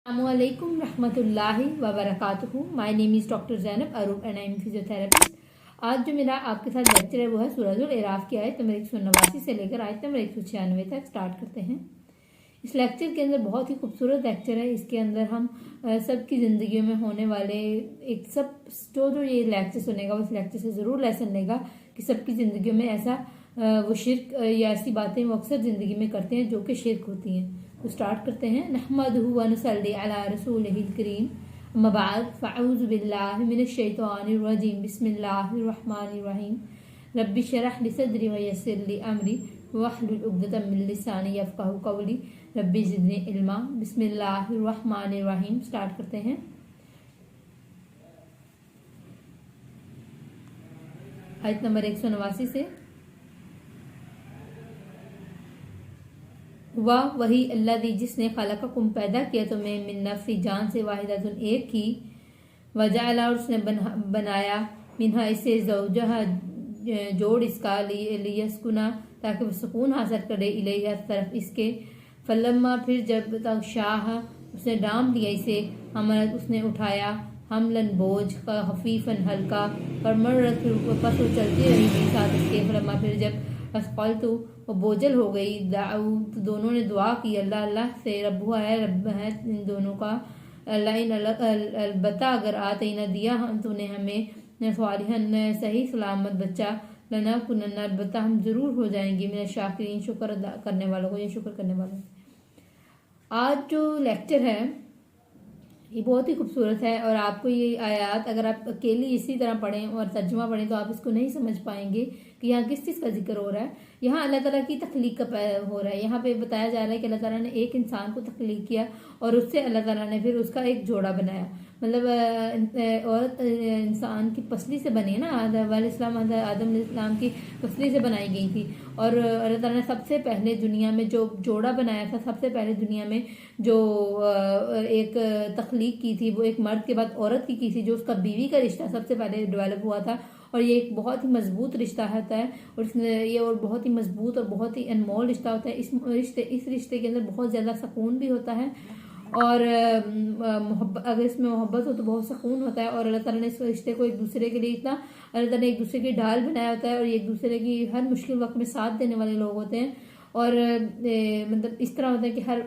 Assalamualaikum रहमतुल्लाहि व बरकातुहू। My name is doctor Zainab Aroob and I am physiotherapist. आज जो मेरा आपके साथ लेक्चर है वो है सूरह एराफ की आयत नंबर 189 से लेकर आयत नंबर 196 तक स्टार्ट करते हैं। इस लेक्चर के अंदर बहुत ही खूबसूरत लेक्चर है। इसके अंदर हम सबकी ज़िंदगी में होने वाले एक सब जो ये लेक्चर सुनेगा उस लेक्चर से ज़रूर लेसन लेगा कि सबकी ज़िंदगी में ऐसा वो शिर्क या ऐसी बातें वो अक्सर ज़िंदगी में करते हैं जो कि शिर्क होती हैं। तो स्टार्ट करते हैं। नहमदुहु व नुसल्ली अला रसूलिहिल करीम, अम्मा बाद फ़अऊज़ु बिल्लाहि मिनश शैतानिर रजीम, बिस्मिल्लाहिर रहमानिर रहीम। रब्बि शरह लि सदरी व यस्सिर लि अमरी वहलुल उक़दतम मिन लिसानी यफ़क़हू क़ौली रब्बि ज़िदनी इल्मा। बिस्मिल्लाहिर रहमानिर रहीम। स्टार्ट करते हैं। आयत नंबर 189 से। वाह वही अल्लाह दी जिसने खलक़कुम पैदा किया तुम्हें मिन नफ्सी जान से वाहिदतुन एक की, वजअला और उसने बनाया मिनहा इससे ज़ौजहा जोड़ इसका लियस्कुना ताकि वो सुकून हासिल करे इलैहा तरफ इसके। फलम्मा फिर जब तक शाह उसने डाम लिया इसे, हमलत उसने उठाया हमलन बोझ का हफीफन हल्का पर मर्रत पस वो चलती रही मेरे साथ इसके। फलम्मा फिर जब असफल तो वो बोझल हो गई दाऊ तो दोनों ने दुआ की अल्लाह अल्लाह से रब्बु है रब है इन दोनों का। अलबत्ता अगर आते न दिया हम तूने हमें स्वालिहन सही सलामत बच्चा लना कुनन्ना अलबत्ता हम जरूर हो जाएंगे मेरा शाकिरीन शुक्र अदा करने वालों को या शुक्र करने वालों। आज जो लेक्चर है ये बहुत ही खूबसूरत है और आपको ये आयत अगर आप अकेली इसी तरह पढ़ें और तर्जुमा पढ़ें तो आप इसको नहीं समझ पाएंगे कि यहाँ किस चीज़ का जिक्र हो रहा है। यहाँ अल्लाह ताला की तख्लीक का हो रहा है। यहाँ पे बताया जा रहा है कि अल्लाह ताला ने एक इंसान को तख्लीक किया और उससे अल्लाह ताला ने फिर उसका एक जोड़ा बनाया। मतलब औरत इंसान की पसली से बनी है ना, आदम इस्लाम की पसली से बनाई गई थी और अल्लाह ताला ने सबसे पहले दुनिया में जो जोड़ा बनाया था, सबसे पहले दुनिया में जो एक तख्लीक की थी वो एक मर्द के बाद औरत की थी, जो उसका बीवी का रिश्ता सबसे पहले डेवलप हुआ था और ये एक बहुत ही मजबूत रिश्ता होता है और ये और बहुत ही मजबूत और बहुत ही अनमोल रिश्ता होता है। इस रिश्ते के अंदर बहुत ज़्यादा सुकून भी होता है और अगर इसमें मोहब्बत हो तो बहुत सुकून होता है। और अल्लाह ताला ने इस रिश्ते को एक दूसरे के लिए इतना अल्लाह ताला ने एक दूसरे की ढाल बनाया होता है और एक दूसरे की हर मुश्किल वक्त में साथ देने वाले लोग होते हैं। और मतलब इस तरह होता है कि हर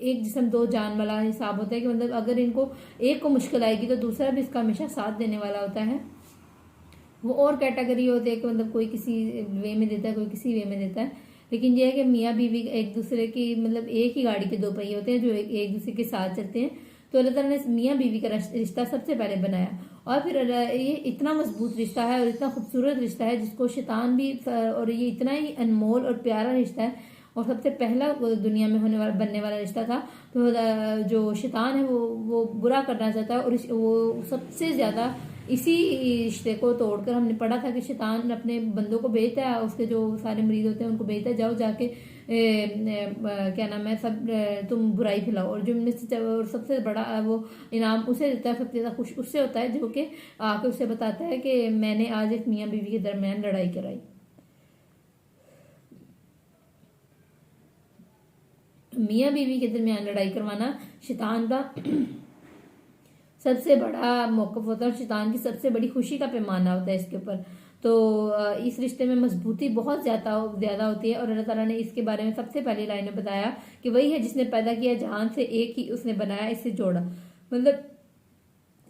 एक जिस्म दो जान वाला हिसाब होता है कि मतलब अगर इनको एक को मुश्किल आएगी तो दूसरा भी इसका हमेशा साथ देने वाला होता है। वो और कैटेगरी होती है कि मतलब कोई किसी वे में देता है कोई किसी वे में देता है, लेकिन ये है कि मियाँ बीवी एक दूसरे की मतलब एक ही गाड़ी के दो पहिए होते हैं जो एक दूसरे के साथ चलते हैं। तो अल्लाह ताला ने मियाँ बीवी का रिश्ता सबसे पहले बनाया और फिर ये इतना मजबूत रिश्ता है और इतना खूबसूरत रिश्ता है जिसको शैतान भी, और ये इतना ही अनमोल और प्यारा रिश्ता है और सबसे पहला दुनिया में होने वाला बनने वाला रिश्ता था। तो जो शैतान है वो बुरा करना चाहता है और वो सबसे ज़्यादा इसी रिश्ते को तोड़कर हमने पढ़ा था कि शैतान अपने बंदों को भेजता है, उसके जो सारे मरीज होते हैं उनको भेजता है जाओ जाके क्या नाम है सब तुम बुराई फैलाओ और जो और सबसे बड़ा वो इनाम उसे देता है, सबसे ज़्यादा खुश उससे होता है जो कि आके उसे बताता है कि मैंने आज एक मियाँ बीवी के दरमियान लड़ाई कराई। मियाँ बीवी के दरमियान लड़ाई करवाना शैतान का सबसे बड़ा मौक़िफ़ होता है और शैतान की सबसे बड़ी खुशी का पैमाना होता है इसके ऊपर। तो इस रिश्ते में मजबूती बहुत ज़्यादा होती है और अल्लाह ताला ने इसके बारे में सबसे पहली लाइन में बताया कि वही है जिसने पैदा किया जान से एक ही उसने बनाया इससे जोड़ा। मतलब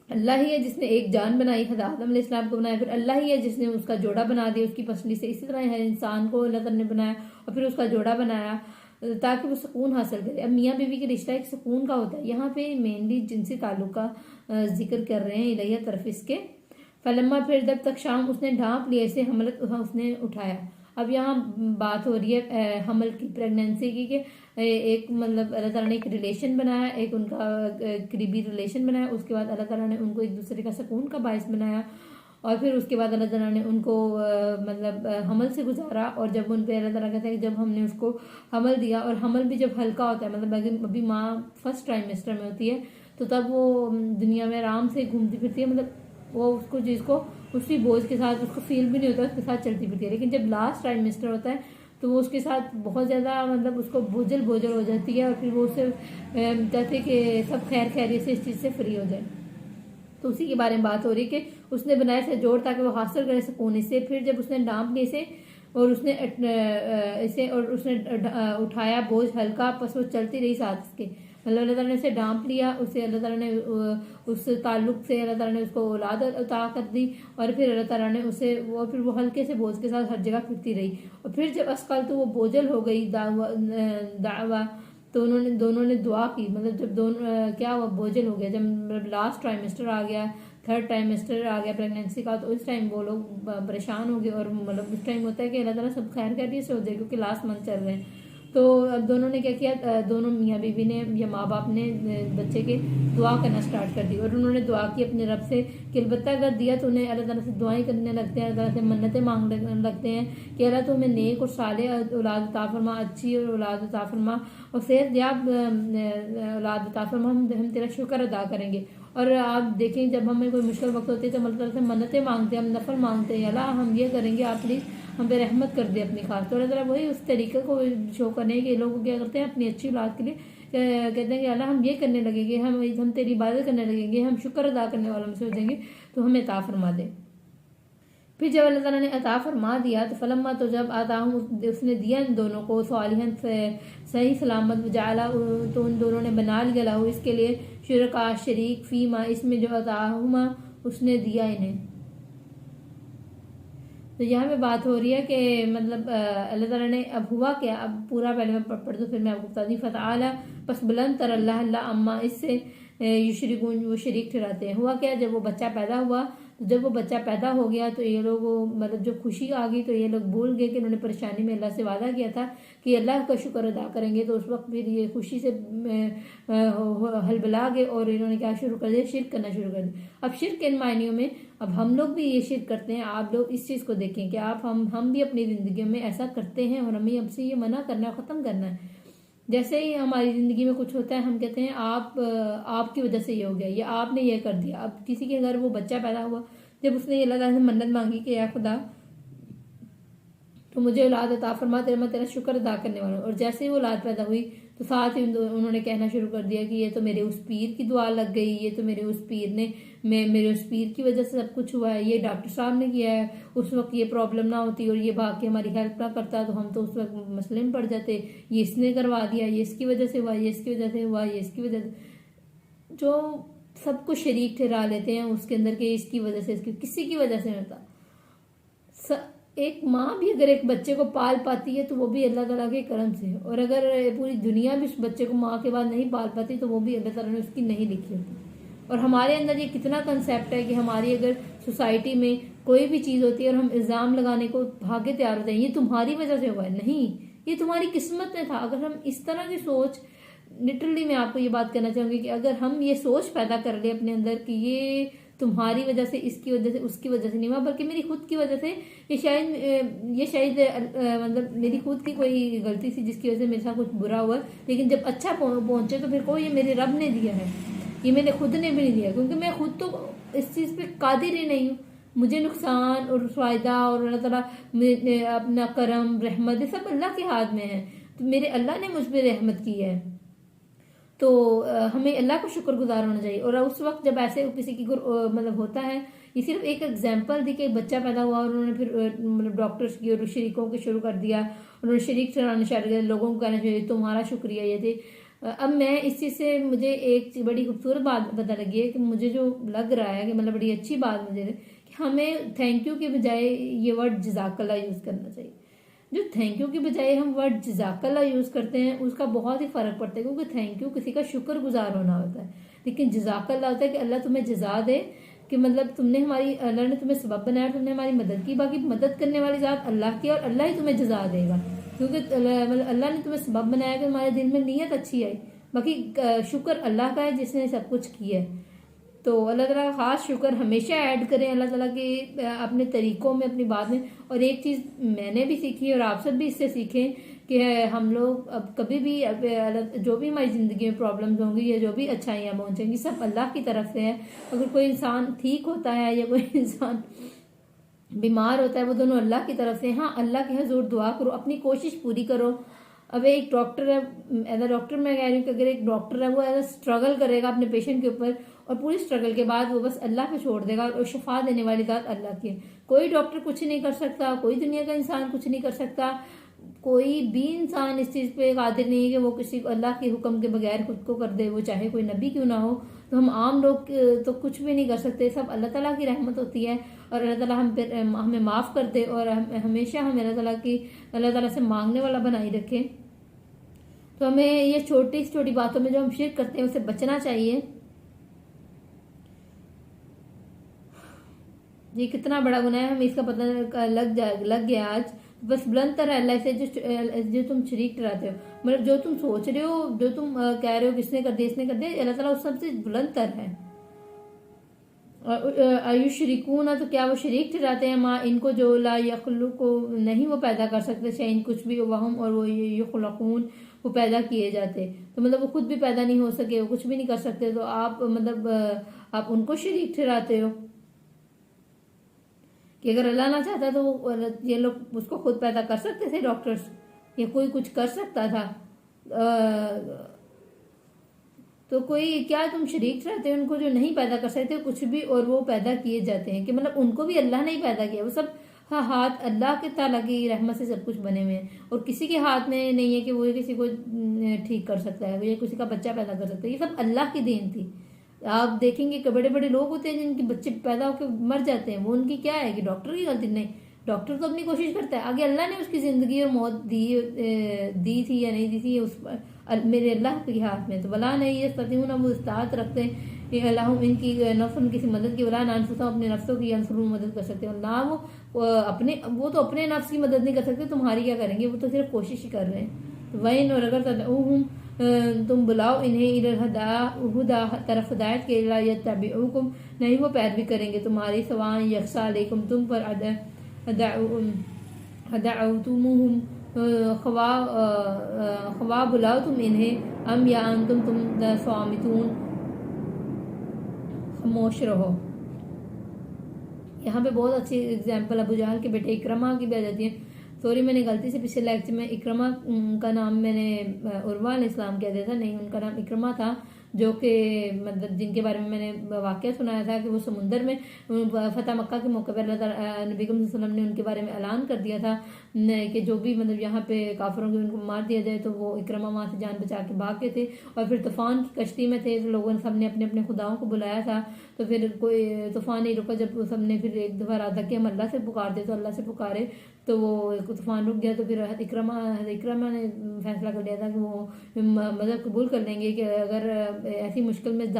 अल्लाह ही है जिसने एक जान बनाई हज़रत आदम अलैहिस्सलाम को बनाया, फिर अल्लाह ही है जिसने उसका जोड़ा बना दिया उसकी पसली से। इसी तरह है इंसान को अल्लाह ताला ने बनाया और फिर उसका जोड़ा बनाया ताकि वो सुकून हासिल करे। अब मियाँ बीवी का रिश्ता एक सुकून का होता है। यहाँ पे मेनली जिनसी ताल्लुक का जिक्र कर रहे हैं इलैया तरफ इसके। फलम्मा फिर जब तक शाम उसने ढांप लिया इसे हमलत उसने उठाया। अब यहाँ बात हो रही है हमल की, प्रेगनेंसी की कि एक मतलब अल्लाह ताला ने एक रिलेशन बनाया, एक उनका करीबी रिलेशन बनाया, उसके बाद अल्लाह ताला ने उनको एक दूसरे का सुकून का बायस बनाया और फिर उसके बाद अल्लाह ताला ने उनको मतलब हमल से गुजारा। और जब उन पे अल्लाह ताला कहता है कि जब हमने उसको हमल दिया और हमल भी जब हल्का होता है मतलब अभी माँ फर्स्ट ट्राइमेस्टर में होती है तो तब वो दुनिया में आराम से घूमती फिरती है, मतलब वो उसको उसी बोझ के साथ उसको फील भी नहीं होता उसके साथ चलती फिरती है। लेकिन जब लास्ट ट्राइमेस्टर होता है तो वो उसके साथ बहुत ज़्यादा मतलब उसको बोझल बोझल हो जाती है, और फिर वो उससे चाहते कि सब खैर खैरियत से इस चीज़ से फ्री हो जाए। तो उसी के बारे में बात हो रही कि उसने बनाया था जोड़ ताकि वो हासिल करे सुकून इसे। फिर जब उसने डांप ली इसे और उसने इसे और उसने उठाया बोझ हल्का, बस वो चलती रही साथ इसके। मतलब अल्लाह ताला ने उसे डांप लिया, उसे अल्लाह ताला ने उस ताल्लुक से अल्लाह ताला ने उसको औलाद अता कर दी, और फिर अल्लाह ताला ने उसे फिर वो हल्के से बोझ के साथ हर जगह फिरती रही। और फिर जब अस्कल तो वो बोझल हो गई दावा, तो उन्होंने दोनों ने दुआ की। मतलब जब दोनों क्या हुआ, बोझल हो गया, जब लास्ट ट्राइमेस्टर आ गया, थर्ड ट्राइमेस्टर आ गया प्रेगनेंसी का, तो उस टाइम वो लोग परेशान हो गए। और मतलब उस टाइम होता है कि अल्लाह ताला सब खैर खैरियत से हो जाए, क्योंकि लास्ट मंथ चल रहे हैं। तो अब दोनों ने क्या किया, दोनों मियाँ बीवी ने या माँ बाप ने बच्चे के दुआ करना स्टार्ट कर दी। और उन्होंने दुआ की अपने रब से कि अलबत्ता अगर दिया तो उन्हें अल्लाह ताला से दुआएं करने लगते हैं, अल्लाह ताला से मन्नतें मांगने लगते हैं कि अल्लाह तो हमें नेक और साले औलाद अता फरमा, अच्छी और औलाद अता फरमा, और सेहतयाब औलाद अता फरमा, हम तेरा शुक्र अदा करेंगे। और आप देखें जब हमें कोई मुश्किल वक्त होती है तो अल्लाह ताला से मन्नतें मांगते हैं, हम नफल मांगते हैं, अल्लाह हम ये करेंगे, आप प्लीज़ हम पे रहमत कर दे अपनी खास। तो अल्लाह ताला वही उस तरीके को शो करने के लोग क्या करते हैं अपनी अच्छी औलाद के लिए कहते हैं कि अल्लाह हम ये करने लगेंगे, हम तेरी इबादत करने लगेंगे, हम शुक्र अदा करने वालों में से हो जाएंगे, तो हमें अता फरमा दे। फिर जब अल्लाह ताला ने अता फरमा दिया तो फलम्मा, तो जब आता उसने दिया इन दोनों को सालिहन से सही सलामत जाला, तो उन दोनों ने बना लिया lahu इसके लिए शुरका शरीक फीमा, इसमें जो अताहुमा उसने दिया इन्हें। तो यहाँ पे बात हो रही है कि मतलब अल्लाह ताला ने अब हुआ क्या, अब पूरा पहले मैं पढ़ दूँ फिर मैं आपको बता दी। फ़तआला बस बुलंद तर अल्लाह अम्मा इससे युशरिकून वो शरीक ठहराते हैं। हुआ क्या, जब वो बच्चा पैदा हुआ, तो जब वो बच्चा पैदा हो गया तो ये लोग मतलब जो खुशी आ गई तो ये लोग भूल गए कि उन्होंने परेशानी में अल्लाह से वादा किया था कि अल्लाह का शुक्र अदा करेंगे। तो उस वक्त फिर ये खुशी से हलबला गए और इन्होंने क्या शुरू कर दिया, शिर्क करना शुरू कर दिया। अब शिर्क इन मायनियों में अब हम लोग भी ये शिर्क करते हैं। आप लोग इस चीज़ को देखें कि आप हम भी अपनी ज़िंदगी में ऐसा करते हैं, और हमें हमसे ये मना करना है, ख़त्म करना है। जैसे ही हमारी ज़िंदगी में कुछ होता है हम कहते हैं आपकी वजह से ये हो गया, या आपने ये कर दिया। अब किसी के घर वो बच्चा पैदा हुआ, जब उसने ये अल्लाह ताला से मन्नत मांगी कि या खुदा तो मुझे औलाद अता फरमा, मैं तेरा शुक्र अदा करने वाला हूँ। और जैसे ही वो औलाद पैदा हुई तो साथ ही उन्होंने कहना शुरू कर दिया कि ये तो मेरे उस पीर की दुआ लग गई, ये तो मेरे उस पीर ने मेरे उस पीर की वजह से सब कुछ हुआ है, ये डॉक्टर साहब ने किया है, उस वक्त ये प्रॉब्लम ना होती और ये भाग के हमारी हेल्प ना करता तो हम तो उस वक्त मसले में पड़ जाते, ये इसने करवा दिया, ये इसकी वजह से हुआ, ये इसकी वजह से हुआ, ये इसकी वजह से। जो सब कुछ शरीक ठहरा लेते हैं उसके अंदर के इसकी वजह से, इसकी किसी की वजह से होता। एक माँ भी अगर एक बच्चे को पाल पाती है तो वो भी अल्लाह ताला के करम से है, और अगर पूरी दुनिया भी उस बच्चे को माँ के बाद नहीं पाल पाती तो वो भी अल्लाह ताला ने उसकी नहीं लिखी होती। और हमारे अंदर ये कितना कंसेप्ट है कि हमारी अगर सोसाइटी में कोई भी चीज़ होती है और हम इल्ज़ाम लगाने को भागे तैयार होते हैं, ये तुम्हारी वजह से हुआ है, नहीं ये तुम्हारी किस्मत में था। अगर हम इस तरह की सोच, लिटरली मैं आपको ये बात कहना चाहूँगी कि अगर हम ये सोच पैदा कर ले अपने अंदर कि ये तुम्हारी वजह से, इसकी वजह से, उसकी वजह से नहीं हुआ, बल्कि मेरी खुद की वजह से, ये शायद मतलब मेरी खुद की कोई गलती थी जिसकी वजह से मेरे साथ कुछ बुरा हुआ, लेकिन जब अच्छा पहुंचे तो फिर कोई ये मेरे रब ने दिया है, ये मैंने खुद ने भी नहीं दिया, क्योंकि मैं खुद तो इस चीज़ पे कादिर ही नहीं हूँ। मुझे नुकसान और फायदा और अल्लाह ताला अपना करम रहमत ये सब अल्लाह के हाथ में है। तो मेरे अल्लाह ने मुझ पर रहमत की है, तो हमें अल्लाह को शुक्रगुजार होना चाहिए। और उस वक्त जब ऐसे किसी की मतलब होता है, ये सिर्फ एक एग्जाम्पल थी कि बच्चा पैदा हुआ और उन्होंने फिर मतलब डॉक्टर्स की और शरीकों के शुरू कर दिया, उन्होंने शरीक चलाने शुरू कर, लोगों को कहना चाहिए तुम्हारा शुक्रिया ये थे। अब मैं इस चीज़ से मुझे एक बड़ी खूबसूरत बात पता लगी है कि मुझे जो लग रहा है कि मतलब बड़ी अच्छी बात मुझे कि हमें थैंक यू के बजाय ये वर्ड जज़ाकल्लाह यूज़ करना चाहिए। जो थैंक यू के बजाय हम वर्ड जज़ाकल्लाह यूज़ करते हैं उसका बहुत ही फ़र्क पड़ता है, क्योंकि थैंक यू किसी का शुक्रगुजार होना होता है, लेकिन जज़ाकल्लाह होता है कि अल्लाह तुम्हें जज़ा दे, कि मतलब तुमने अल्लाह ने तुम्हें सबब बनाया, तुमने हमारी मदद की, बाकी मदद करने वाली ज़ात अल्लाह की और अल्लाह ही तुम्हें जज़ा देगा, क्योंकि अल्लाह ने तुम्हें सबब बनाया कि तुम्हारे दिल में नीयत अच्छी आई, बाकी शुक्र अल्लाह का है जिसने सब कुछ किया है। तो अल्लाह ताला का ख़ास शुक्र हमेशा ऐड करें अल्लाह ताला के अपने तरीक़ों में, अपनी बात में। और एक चीज़ मैंने भी सीखी और आप सब भी इससे सीखें कि हम लोग अब कभी भी जो भी हमारी ज़िंदगी में प्रॉब्लम्स होंगी या जो भी अच्छाइयाँ पहुँचेंगी सब अल्लाह की तरफ से है। अगर कोई इंसान ठीक होता है या कोई इंसान बीमार होता है वो दोनों अल्लाह की तरफ से। हाँ, अल्लाह के हजूर दुआ करो, अपनी कोशिश पूरी करो। अब एक डॉक्टर है, एज अ डॉक्टर मैं कह रही हूँ कि अगर एक डॉक्टर है वो एज अ स्ट्रगल करेगा अपने पेशेंट के ऊपर, और पूरी स्ट्रगल के बाद वो बस अल्लाह पे छोड़ देगा, और शफा देने वाली बात अल्लाह की है। कोई डॉक्टर कुछ नहीं कर सकता, कोई दुनिया का इंसान कुछ नहीं कर सकता, कोई भी इंसान इस चीज पे कादिर नहीं है कि वो किसी को अल्लाह के हुक्म के बगैर खुद को कर दे, वो चाहे कोई नबी क्यों ना हो। तो हम आम लोग तो कुछ भी नहीं कर सकते, सब अल्लाह ताला की रहमत होती है। और अल्लाह ताला हमें माफ कर दे, और हमेशा हमें अल्लाह ताला से मांगने वाला बनाई रखे। तो हमें ये छोटी छोटी बातों में जो हम शिर्क करते हैं उससे बचना चाहिए। ये कितना बड़ा गुनाह है, हमें इसका पता लग गया आज। बस बुलंद तर है अल्लाह से जो तुम शरीक ठहराते हो, मतलब जो तुम सोच रहे हो, जो तुम कह रहे हो किसने कर दिया इसने कर दिया, अल्लाह ताला उस सबसे बुलंद तर है। और आयुष शरीकून, तो क्या वो शरीक ठहराते हैं माँ इनको जो ला यखलु को नहीं वो पैदा कर सकते शैइन कुछ भी, वहम और वो युखलकून वो पैदा किए जाते। तो मतलब वो खुद भी पैदा नहीं हो सके, वो कुछ भी नहीं कर सकते, तो आप मतलब आप उनको शरीक ठहराते हो कि अगर अल्लाह ना चाहता तो ये लोग उसको खुद पैदा कर सकते थे डॉक्टर्स, या कोई कुछ कर सकता था। तो कोई क्या तुम शरीक रहते हैं उनको जो नहीं पैदा कर सकते कुछ भी, और वो पैदा किए जाते हैं कि मतलब उनको भी अल्लाह नहीं पैदा किया, वो सब हाँ हाथ अल्लाह के ताला की रहमत से सब कुछ बने हुए हैं, और किसी के हाथ में नहीं है कि वो किसी को ठीक कर सकता है, या किसी का बच्चा पैदा कर सकता है। ये सब अल्लाह की देन थी। आप देखेंगे कि बड़े बड़े लोग होते हैं जिनके बच्चे पैदा होकर मर जाते हैं, वो उनकी क्या है कि डॉक्टर की गलती नहीं, डॉक्टर तो अपनी कोशिश करता है, आगे अल्लाह ने उसकी जिंदगी और मौत दी थी या नहीं दी थी उस मेरे अल्लाह के हाथ में। तो वला नहीं ये सतीन वो इस्तात रखते हैं अल्लाह इनकी नफ्स किसी मदद की, वला नानफुसा अपने नफ्सों की अंसरून मदद कर सकते हो ना, वो तो अपने नफ्स की मदद नहीं कर सकते, तुम्हारी क्या करेंगे, वो तो सिर्फ कोशिश ही कर रहे हैं। तो वही और अगर तुम बुलाओ इन्हें हुदा तरफ हिदायत के तबिउकुम नहीं वो पैरवी करेंगे तुम्हारी, सवान यकसा अलैकुम तुम पर अदअतुमुहुम खवा बुलाओ तुम इन्हें, अम या तुम स्वामितून खामोश रहो। यहाँ पे बहुत अच्छी एग्जाम्पल अबू जहल के बेटे इक्रमा की भी आ जाती है। सॉरी मैंने गलती से पिछले लेक्चर में इक्रमा का नाम मैंने उर्वा अलैहिस्सलाम कह दिया था, नहीं उनका नाम इक्रमा था, जो कि मतलब जिनके बारे में मैंने वाक़या सुनाया था कि वो समुंदर में फतह मक्का के मौके पर नबी सल्लल्लाहु अलैहि वसल्लम ने उनके बारे में ऐलान कर दिया था कि जो भी मतलब यहाँ पे काफिरों के उनको मार दिया जाए, तो वो इक्रमा वहाँ से जान बचा के भाग गए थे। और फिर तूफान की कश्ती में थे, तो लोगों ने सबने अपने अपने खुदाओं को बुलाया था, तो फिर कोई तूफान नहीं रुका, जब सबने फिर एक दफ़ा रहा था कि हम अल्लाह से पुकारते, तो अल्लाह से पुकारे तो वो तूफान रुक गया। तो फिर इक्रमा ने फैसला कर लिया था कि वो मदद कबूल कर लेंगे कि अगर ऐसी मुश्किल में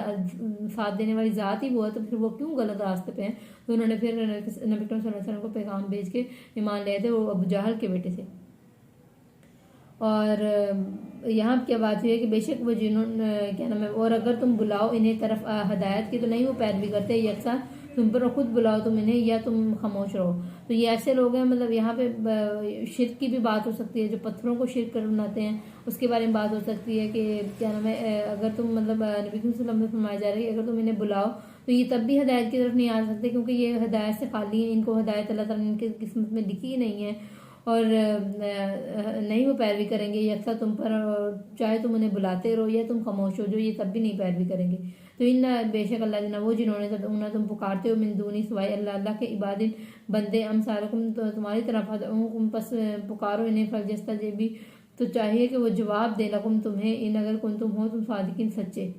साथ देने वाली ज़ात ही वो है तो फिर वो क्यों गलत रास्ते पे हैं। तो उन्होंने फिर नबी सल्लल्लाहु अलैहि वसल्लम को पैगाम भेज के ईमान ले थे, वो अबू जहल के बेटे से। और यहाँ क्या बात हुई है कि बेशक वो जिन्होंने क्या नाम है, और अगर तुम बुलाओ इन्हें तरफ हदायत की तो नहीं वो पैरवी करते, यकसा तुम पर खुद बुलाओ तुम इन्हें या तुम खामोश रहो। तो ये ऐसे लोग हैं, मतलब यहाँ पे शिर्क की भी बात हो सकती है, जो पत्थरों को शिर्क कर बनाते हैं उसके बारे में बात हो सकती है कि क्या नाम है, अगर तुम मतलब नबी सल्लल्लाहु अलैहि वसल्लम में फरमाया जा रहा है कि अगर तुम इन्हें बुलाओ तो ये तब भी हदायत की तरफ नहीं आ सकते, क्योंकि ये हदायत से खाली है, इनको हदायत अल्लाह ताला ने इनकी किस्मत में लिखी ही नहीं है, और नहीं वो पैरवी करेंगे यकसा तुम पर, चाहे तुम उन्हें बुलाते रहो या तुम खामोश हो, जो ये तब भी नहीं पैरवी करेंगे। तो इन बेशक अल्लाह जना वो जिन्होंने तुम पुकारते हो मिन दूनी सिवाय अल्लाह के इबादिन बंदे हम सारकुम, तो तुम्हारी तरफ बस पुकारो इन्हें फलजस्ता जे भी, तो चाहिए कि वो जवाब दे लकुम तुम्हें, इन अगर कौन तुम हो तुम सादिकिन सच्चे।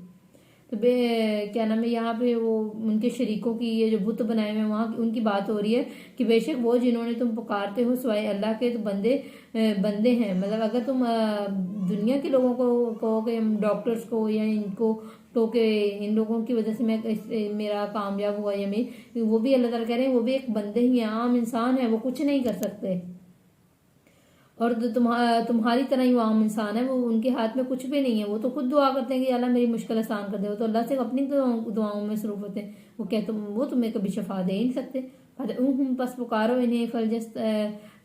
तो क्या नाम है, यहाँ पे वो उनके शरीकों की ये जो बुत बनाए हुए हैं वहाँ उनकी बात हो रही है कि बेशक वो जिन्होंने तुम पुकारते हो सिवाय अल्लाह के, तो बंदे हैं। मतलब अगर तुम दुनिया के लोगों को कहो कि डॉक्टर्स को या इनको तो कि इन लोगों की वजह से मेरा कामयाब हुआ, या मैं वो भी अल्लाह ताला कह रहे हैं वो भी एक बंदे ही हैं, आम इंसान है, वो कुछ नहीं कर सकते। और तुम्हारी तरह ही वो आम इंसान है, वो उनके हाथ में कुछ भी नहीं है, वो तो खुद दुआ करते हैं कि अल्लाह मेरी मुश्किल आसान कर दे, वो तो अल्लाह से अपनी दुआओं में मसरूफ होते हैं। वो तुम्हें कभी शफा दे ही नहीं सकते। बस पुकारो इन्हें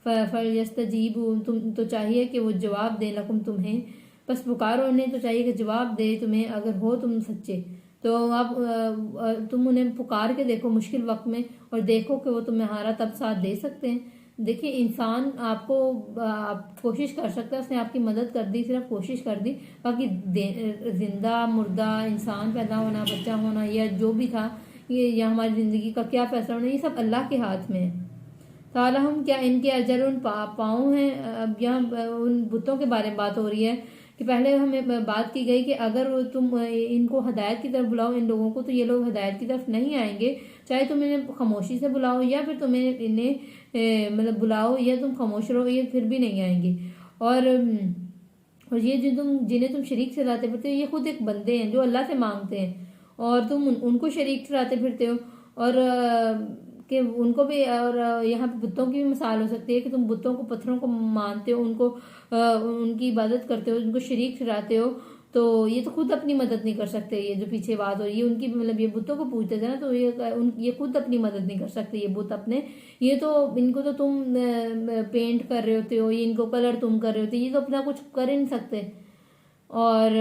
फलजस्त जीब, तुम तो चाहिए कि वो जवाब दे लकुम तुम्हें, बस पुकारो इन्हें तो चाहिए कि जवाब दे तुम्हें अगर हो तुम सच्चे। तो आप तुम उन्हें पुकार के देखो मुश्किल वक्त में, और देखो कि वो तुम्हारा तब साथ दे सकते हैं। देखिए, इंसान आपको आप कोशिश कर सकता है, उसने आपकी मदद कर दी, सिर्फ कोशिश कर दी। बाकी जिंदा मुर्दा, इंसान पैदा होना, बच्चा होना, या जो भी था, ये हमारी जिंदगी का क्या फैसला होना, ये सब अल्लाह के हाथ में है। ताला हम क्या इनके अजर उन पाँव हैं। अब यहाँ उन बुतों के बारे में बात हो रही है कि पहले हमें बात की गई कि अगर तुम इनको हदायत की तरफ बुलाओ, इन लोगों को, तो ये लोग हदायत की तरफ नहीं आएंगे। चाहे तुम इन्हें खामोशी से बुलाओ या फिर तुम्हें इन्हें मतलब बुलाओ या तुम खामोश रहो, ये फिर भी नहीं आएंगे। और ये जिन्हें तुम शरीक ठहराते फिरते हो, ये खुद एक बंदे हैं जो अल्लाह से मांगते हैं, और तुम उनको शरीक ठहराते फिरते हो। और कि उनको भी, और यहाँ पे बुतों की भी मिसाल हो सकती है कि तुम बुतों को, पत्थरों को मानते हो, उनको उनकी इबादत करते हो, उनको शरीक ठहराते हो। तो ये तो खुद अपनी मदद नहीं कर सकते। ये जो पीछे बात हो रही है उनकी, मतलब ये बुतों को पूजते थे ना, तो ये खुद अपनी मदद नहीं कर सकते। ये बुत अपने, ये तो इनको तो तुम पेंट कर रहे होते हो, ये इनको कलर तुम कर रहे होते, ये तो अपना कुछ कर ही नहीं सकते। और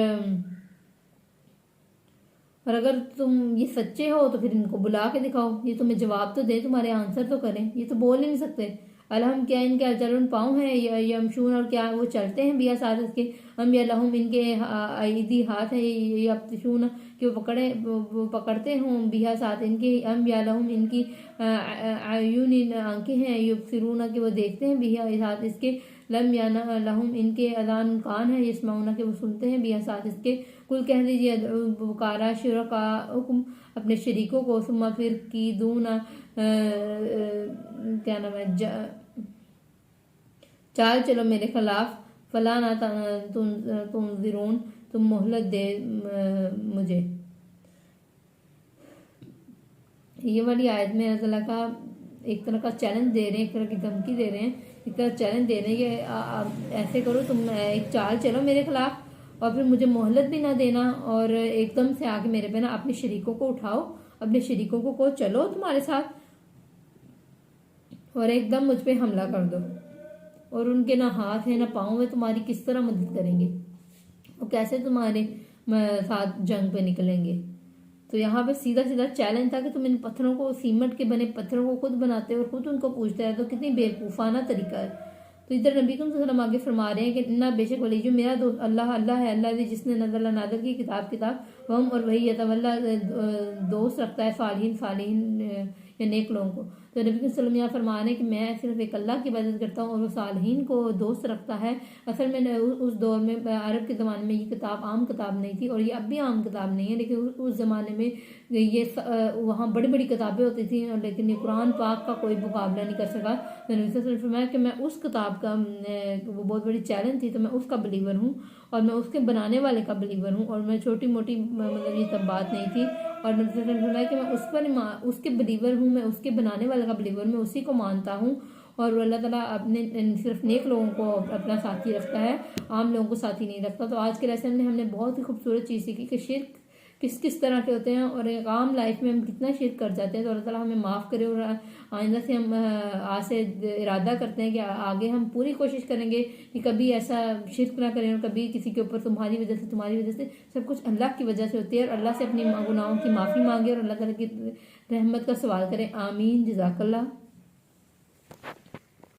अगर तुम ये सच्चे हो तो फिर इनको बुला के दिखाओ, ये तुम्हें जवाब तो दे, तुम्हारे आंसर तो करें। ये तो बोल ही नहीं सकते। अलहम क्या इनके अजरुन पाँव है, यमशून, और क्या वो चलते हैं बिया साथ इसके। हम या लहुम इनके ईदी हाथ है, यब्तिशून कि वो पकड़ते हों, बिया साथ इनके। हम या लहुम इनकी आयुन आंखें हैं, युबसिरून कि वो देखते हैं, बिया साथ इसके। लम या लहुम इनके अदान कान है, यस्माउना कि वो सुनते हैं, बिया साथ इसके। कुल कह दीजिए पुकारा शुरका हुक्म अपने शरीकों को, सुम्मा फिर की दूना क्या नाम है, चाल चलो मेरे खिलाफ, फला ना तुम जिरून, तुम मोहलत दे मुझे। ये वाली आयत में अल्लाह ताला का एक तरह का चैलेंज दे रहे हैं, एक तरह की धमकी दे रहे हैं, एक तरह चैलेंज दे रहे हैं कि ऐसे करो, तुम एक चाल चलो मेरे खिलाफ, और फिर मुझे मोहलत भी ना देना, और एकदम से आके मेरे पे ना अपने शरीकों को उठाओ, अपने शरीकों को चलो तुम्हारे साथ, और एकदम मुझ पे हमला कर दो। और उनके ना हाथ है ना पाँव है, तुम्हारी किस तरह मदद करेंगे, वो कैसे तुम्हारे साथ जंग पे निकलेंगे। तो यहाँ पे सीधा सीधा चैलेंज था कि तुम इन पत्थरों को, सीमेंट के बने पत्थरों को खुद बनाते हो और खुद उनको पूछते हैं, तो कितनी बेवकूफ़ाना तरीका है। तो इधर नबी सल्लल्लाहु आगे फरमा रहे हैं कि इन्ना बेशक वली जो मेरा दोस्त अल्लाह अल्लाह है, अल्लाह है जिसने नादर की किताब वम, और वही यतवल्ला दोस्त रखता है सालिहीन या नेक लोगों को। तो नबी वसल्लम यहाँ फरमा रहे हैं कि मैं सिर्फ एक अल्लाह की इबादत करता हूँ और वो सालिहीन को दोस्त रखता है। असल में उस दौर में अरब के ज़माने में ये किताब आम किताब नहीं थी, और ये अब भी आम किताब नहीं है, लेकिन उस ज़माने में ये वहाँ बड़ी बड़ी किताबें होती थी, लेकिन ये कुरान पाक का कोई मुकाबला नहीं कर सका। तो नबी वसल्लम ने फरमाया कि मैं उस किताब का, वो बहुत बड़ी चैलेंज थी, तो मैं उसका बिलीवर हूँ, और मैं उसके बनाने वाले का बिलीवर हूँ, और मैं छोटी मोटी मतलब ये सब बात नहीं थी। और नबी सल्लल्लाहु अलैहि वसल्लम ने फरमाया कि मैं उस पर उसके बिलीवर हूँ, मैं उसके बनाने वाले का बिलीवर, मैं उसी को मानता हूँ। और अल्लाह ताला अपने सिर्फ नेक लोगों को अपना साथी रखता है, आम लोगों को साथी नहीं रखता। तो आज के लेसन में हमने बहुत ही खूबसूरत चीज़ सीखी कि शिर्क किस तरह के होते हैं, और एक आम लाइफ में हम कितना शिर्क कर जाते हैं। तो अल्लाह ताला हमें माफ़ करे, और आइंदा से हम आज से इरादा करते हैं कि आगे हम पूरी कोशिश करेंगे कि कभी ऐसा शिर्क ना करें, और कभी किसी के ऊपर तुम्हारी वजह से सब कुछ अल्लाह की वजह से होती है, और अल्लाह से अपनी गुनाहों की माफ़ी मांगे और अल्लाह ताला की रहमत का सवाल करें। आमीन। जज़ाकल्लाह।